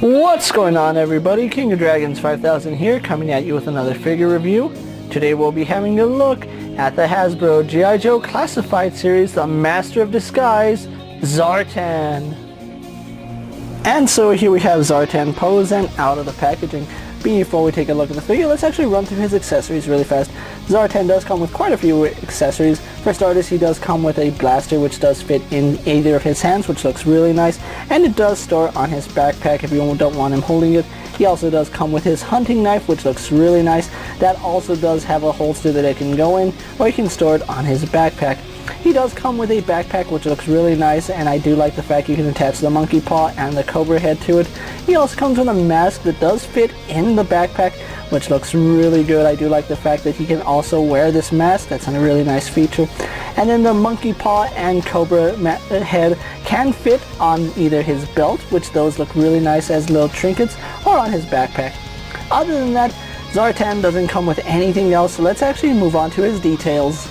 What's going on, everybody? King of Dragons 5000 here, coming at you with another figure review. Today we'll be having a look at the Hasbro G.I. Joe Classified series, the Master of Disguise, Zartan. And so here we have Zartan posed and out of the packaging. Before we take a look at the figure, let's actually run through his accessories really fast. Zartan does come with quite a few accessories. For starters, he does come with a blaster which does fit in either of his hands, which looks really nice, and it does store on his backpack if you don't want him holding it. He also does come with his hunting knife, which looks really nice. That also does have a holster that it can go in, or you can store it on his backpack. He does come with a backpack which looks really nice, and I do like the fact you can attach the monkey paw and the cobra head to it. He also comes with a mask that does fit in the backpack, which looks really good. I do like the fact that he can also wear this mask. That's a really nice feature. And then the monkey paw and cobra head can fit on either his belt, which those look really nice as little trinkets, or on his backpack. Other than that, Zartan doesn't come with anything else, so let's actually move on to his details.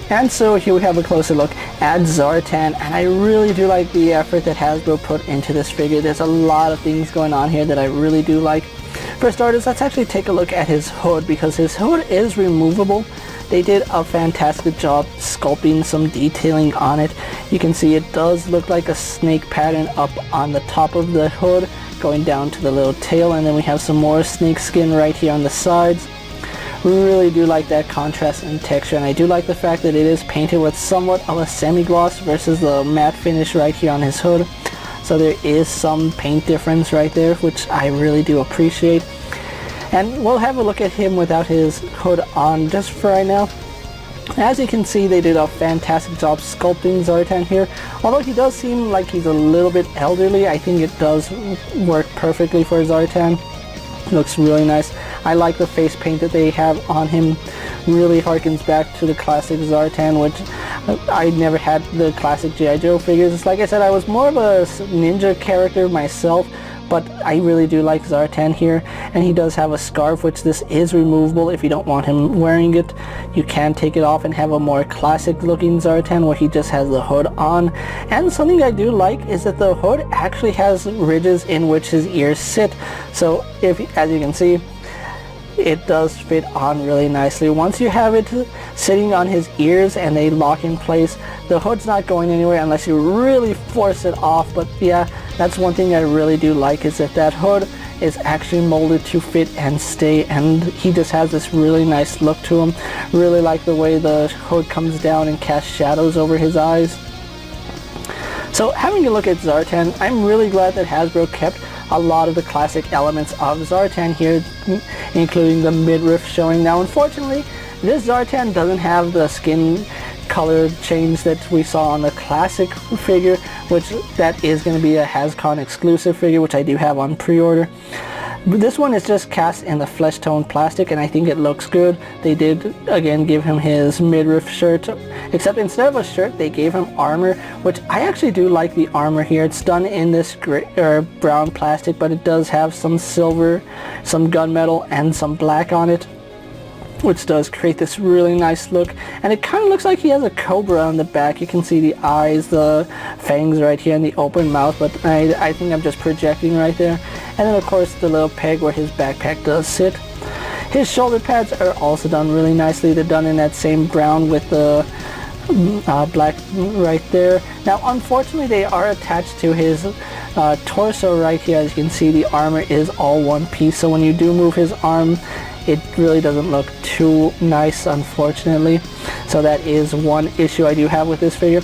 And so here we have a closer look at Zartan, and I really do like the effort that Hasbro put into this figure. There's a lot of things going on here that I really do like. For starters, let's actually take a look at his hood, because his hood is removable. They did a fantastic job sculpting some detailing on it. You can see it does look like a snake pattern up on the top of the hood, going down to the little tail, and then we have some more snake skin right here on the sides. Really do like that contrast and texture, and I do like the fact that it is painted with somewhat of a semi-gloss versus the matte finish right here on his hood. So there is some paint difference right there, which I really do appreciate. And we'll have a look at him without his hood on just for right now. As you can see, they did a fantastic job sculpting Zartan here. Although he does seem like he's a little bit elderly, I think it does work perfectly for Zartan. Looks really nice. I like the face paint that they have on him. Really harkens back to the classic Zartan, which I never had the classic G.I. Joe figures. It's like I said, I was more of a ninja character myself, but I really do like Zartan here. And he does have a scarf, which this is removable. If you don't want him wearing it, you can take it off and have a more classic looking Zartan where he just has the hood on. And something I do like is that the hood actually has ridges in which his ears sit. So if, as you can see, it does fit on really nicely. Once you have it sitting on his ears and they lock in place, the hood's not going anywhere unless you really force it off. But yeah, that's one thing I really do like, is that that hood is actually molded to fit and stay, and he just has this really nice look to him. Really like the way the hood comes down and casts shadows over his eyes. So having a look at Zartan, I'm really glad that Hasbro kept a lot of the classic elements of Zartan here, including the midriff showing. Now unfortunately, this Zartan doesn't have the skin color change that we saw on the classic figure, which that is going to be a HasCon exclusive figure, which I do have on pre-order. But this one is just cast in the flesh tone plastic, and I think it looks good. They did again give him his midriff shirt, except instead of a shirt they gave him armor, which I actually do like the armor here. It's done in this brown plastic, but it does have some silver, some gunmetal, and some black on it, which does create this really nice look. And it kind of looks like he has a cobra on the back. You can see the eyes, the fangs right here, and the open mouth, but I think I'm just projecting right there. And then of course the little peg where his backpack does sit. His shoulder pads are also done really nicely. They're done in that same brown with the black right there. Now unfortunately they are attached to his torso right here. As you can see, the armor is all one piece, so when you do move his arm, it really doesn't look too nice, unfortunately. So that is one issue I do have with this figure.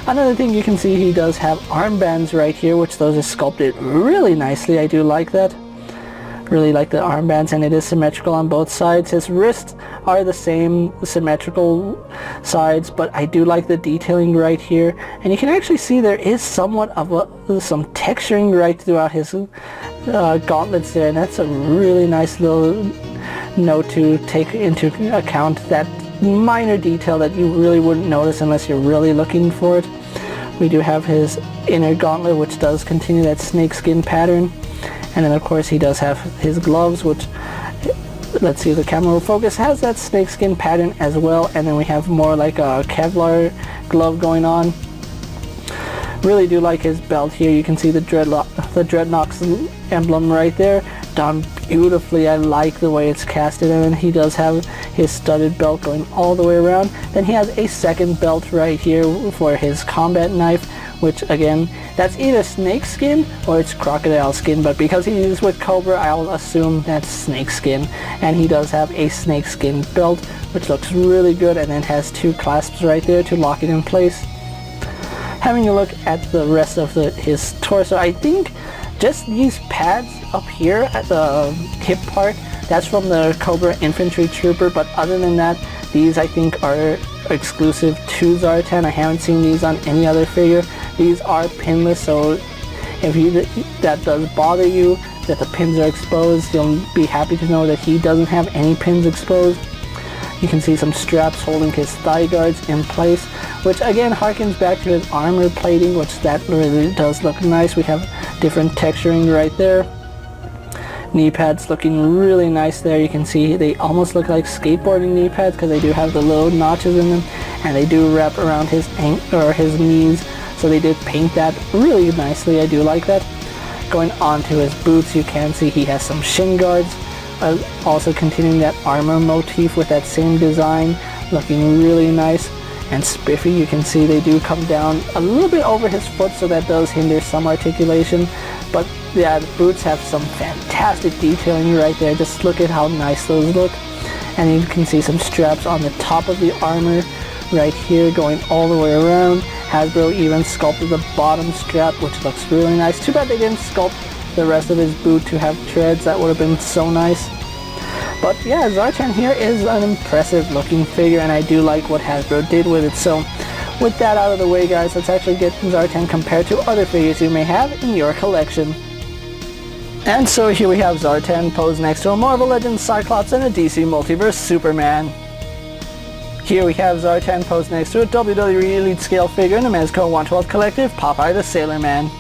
Another thing, you can see he does have armbands right here, which those are sculpted really nicely. I do like that. Really like the armbands, and it is symmetrical on both sides. His wrists are the same symmetrical sides, but I do like the detailing right here. And you can actually see there is somewhat of some texturing right throughout his gauntlets there, and that's a really nice little note to take into account, that minor detail that you really wouldn't notice unless you're really looking for it. We do have his inner gauntlet, which does continue that snakeskin pattern, and then of course he does have his gloves, which, let's see if the camera will focus, has that snakeskin pattern as well. And then we have more like a Kevlar glove going on. Really do like his belt here. You can see the Dreadnoks emblem right there, done beautifully. I like the way it's casted, and then he does have his studded belt going all the way around. Then he has a second belt right here for his combat knife, which again, that's either snake skin or it's crocodile skin, but because he's with Cobra, I'll assume that's snake skin. And he does have a snake skin belt, which looks really good, and then has two clasps right there to lock it in place. Having a look at the rest of his torso, I think just these pads up here at the hip part, that's from the Cobra Infantry Trooper, but other than that, these I think are exclusive to Zartan. I haven't seen these on any other figure. These are pinless, so if that does bother you, that the pins are exposed, you'll be happy to know that he doesn't have any pins exposed. You can see some straps holding his thigh guards in place, which again harkens back to his armor plating, which that really does look nice. We have different texturing right there. Knee pads looking really nice there. You can see they almost look like skateboarding knee pads because they do have the little notches in them, and they do wrap around his knees, so they did paint that really nicely. I do like that. Going on to his boots, you can see he has some shin guards. Also continuing that armor motif with that same design, looking really nice and spiffy. You can see they do come down a little bit over his foot, so that does hinder some articulation. But yeah, the boots have some fantastic detailing right there. Just look at how nice those look. And you can see some straps on the top of the armor right here going all the way around. Hasbro even sculpted the bottom strap, which looks really nice. Too bad they didn't sculpt the rest of his boot to have treads. That would have been so nice. But yeah, Zartan here is an impressive looking figure, and I do like what Hasbro did with it. So with that out of the way, guys, let's actually get Zartan compared to other figures you may have in your collection. And so here we have Zartan posed next to a Marvel Legends Cyclops and a DC Multiverse Superman. Here we have Zartan posed next to a WWE Elite Scale figure in the Mezco 112 Collective, Popeye the Sailor Man.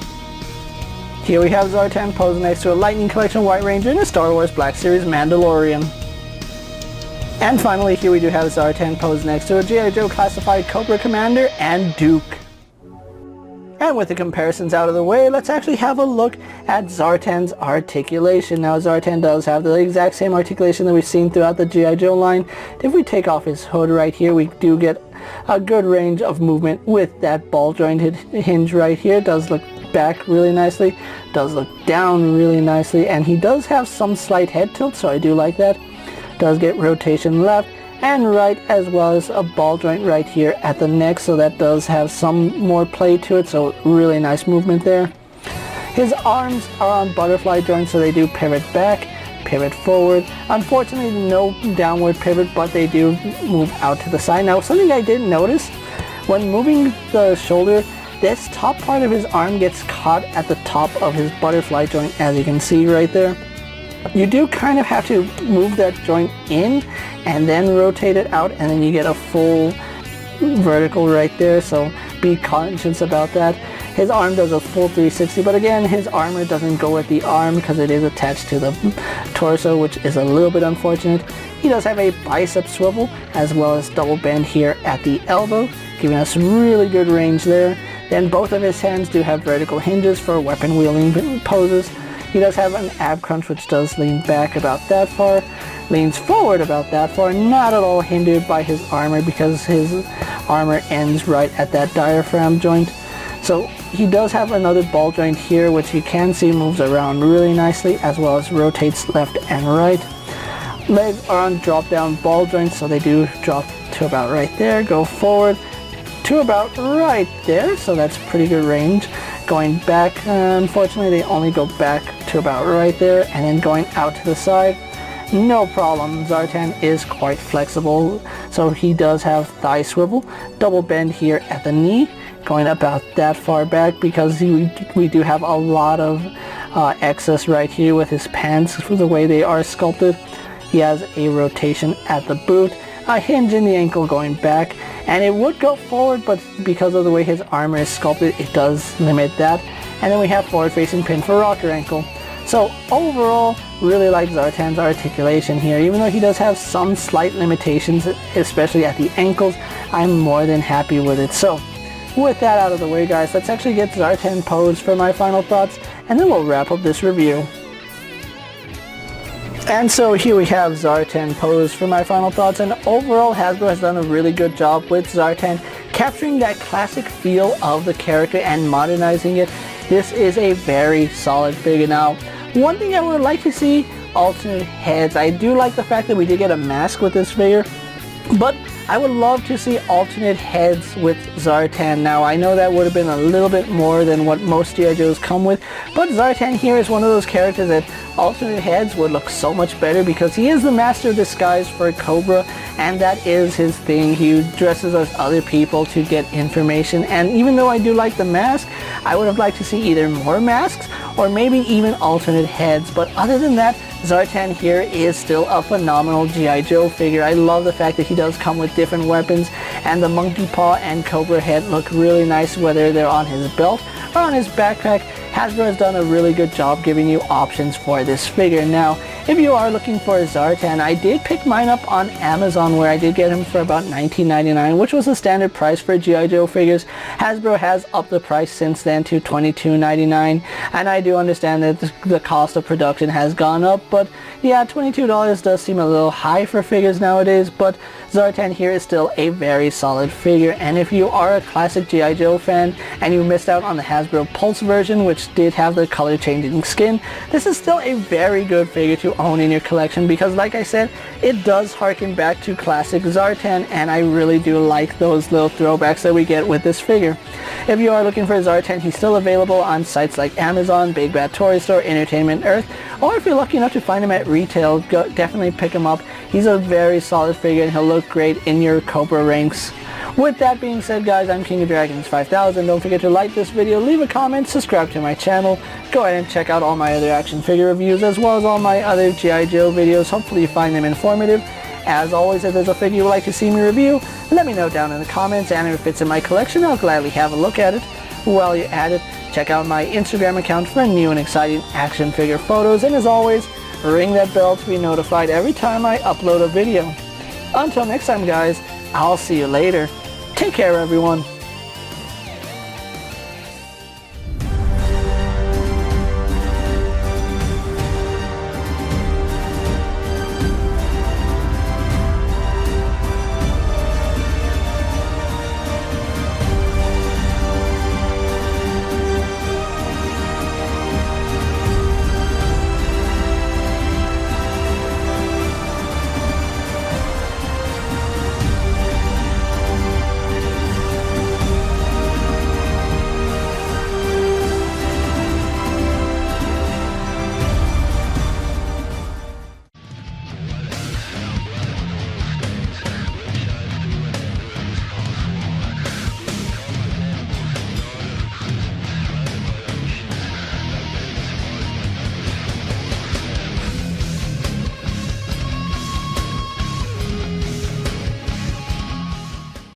Here we have Zartan posed next to a Lightning Collection White Ranger and a Star Wars Black Series Mandalorian. And finally, here we do have Zartan posed next to a G.I. Joe Classified Cobra Commander and Duke. And with the comparisons out of the way, let's actually have a look at Zartan's articulation. Now, Zartan does have the exact same articulation that we've seen throughout the G.I. Joe line. If we take off his hood right here, we do get a good range of movement with that ball jointed hinge right here. It does look back really nicely, does look down really nicely, and he does have some slight head tilt, so I do like that. Does get rotation left and right, as well as a ball joint right here at the neck, so that does have some more play to it, so really nice movement there. His arms are on butterfly joints, so they do pivot back, pivot forward. Unfortunately, no downward pivot, but they do move out to the side. Now, something I did notice, when moving the shoulder, this top part of his arm gets caught at the top of his butterfly joint, as you can see right there. You do kind of have to move that joint in and then rotate it out, and then you get a full vertical right there, so be conscious about that. His arm does a full 360, but again, his armor doesn't go with the arm because it is attached to the torso, which is a little bit unfortunate. He does have a bicep swivel as well as double bend here at the elbow, giving us really good range there. Then both of his hands do have vertical hinges for weapon wielding poses. He does have an ab crunch, which does lean back about that far, leans forward about that far, not at all hindered by his armor because his armor ends right at that diaphragm joint. So he does have another ball joint here, which you can see moves around really nicely, as well as rotates left and right. Legs are on drop down ball joints, so they do drop to about right there, go forward to about right there, so that's pretty good range. Going back, unfortunately they only go back to about right there, and then going out to the side, no problem. Zartan is quite flexible, so he does have thigh swivel, double bend here at the knee, going about that far back because we do have a lot of excess right here with his pants for the way they are sculpted. He has a rotation at the boot, a hinge in the ankle going back, and it would go forward, but because of the way his armor is sculpted, it does limit that. And then we have forward facing pin for rocker ankle. So overall, really like Zartan's articulation here. Even though he does have some slight limitations, especially at the ankles, I'm more than happy with it. So With that out of the way, guys, let's actually get Zartan posed for my final thoughts, and then we'll wrap up this review. And so here we have Zartan posed for my final thoughts, and overall Hasbro has done a really good job with Zartan, capturing that classic feel of the character and modernizing it. This is a very solid figure. Now, one thing I would like to see, alternate heads. I do like the fact that we did get a mask with this figure, but I would love to see alternate heads with Zartan. Now, I know that would have been a little bit more than what most G.I. Joes come with, but Zartan here is one of those characters that alternate heads would look so much better because he is the master of disguise for Cobra, and that is his thing. He dresses as other people to get information, and even though I do like the mask, I would have liked to see either more masks or maybe even alternate heads. But other than that, Zartan here is still a phenomenal G.I. Joe figure. I love the fact that he does come with different weapons, and the monkey paw and cobra head look really nice whether they're on his belt or on his backpack. Hasbro has done a really good job giving you options for this figure. Now, if you are looking for a Zartan, I did pick mine up on Amazon, where I did get him for about $19.99, which was the standard price for G.I. Joe figures. Hasbro has upped the price since then to $22.99, and I do understand that the cost of production has gone up, but yeah, $22 does seem a little high for figures nowadays, but Zartan here is still a very solid figure. And if you are a classic G.I. Joe fan and you missed out on the Hasbro Pulse version, which did have the color changing skin, this is still a very good figure to own in your collection because, like I said, it does harken back to classic Zartan, and I really do like those little throwbacks that we get with this figure. If you are looking for Zartan, he's still available on sites like Amazon, Big Bad Toy Store, Entertainment Earth, or if you're lucky enough to find him at retail, definitely pick him up. He's a very solid figure and he'll look great in your Cobra ranks. With that being said, guys, I'm King of Dragons 5000. Don't forget to like this video, leave a comment, subscribe to my channel. Go ahead and check out all my other action figure reviews as well as all my other G.I. Joe videos. Hopefully you find them informative. As always, if there's a figure you would like to see me review, let me know down in the comments, and if it fits in my collection, I'll gladly have a look at it. While you're at it, check out my Instagram account for new and exciting action figure photos, and as always, ring that bell to be notified every time I upload a video. Until next time, guys, I'll see you later. Take care, everyone.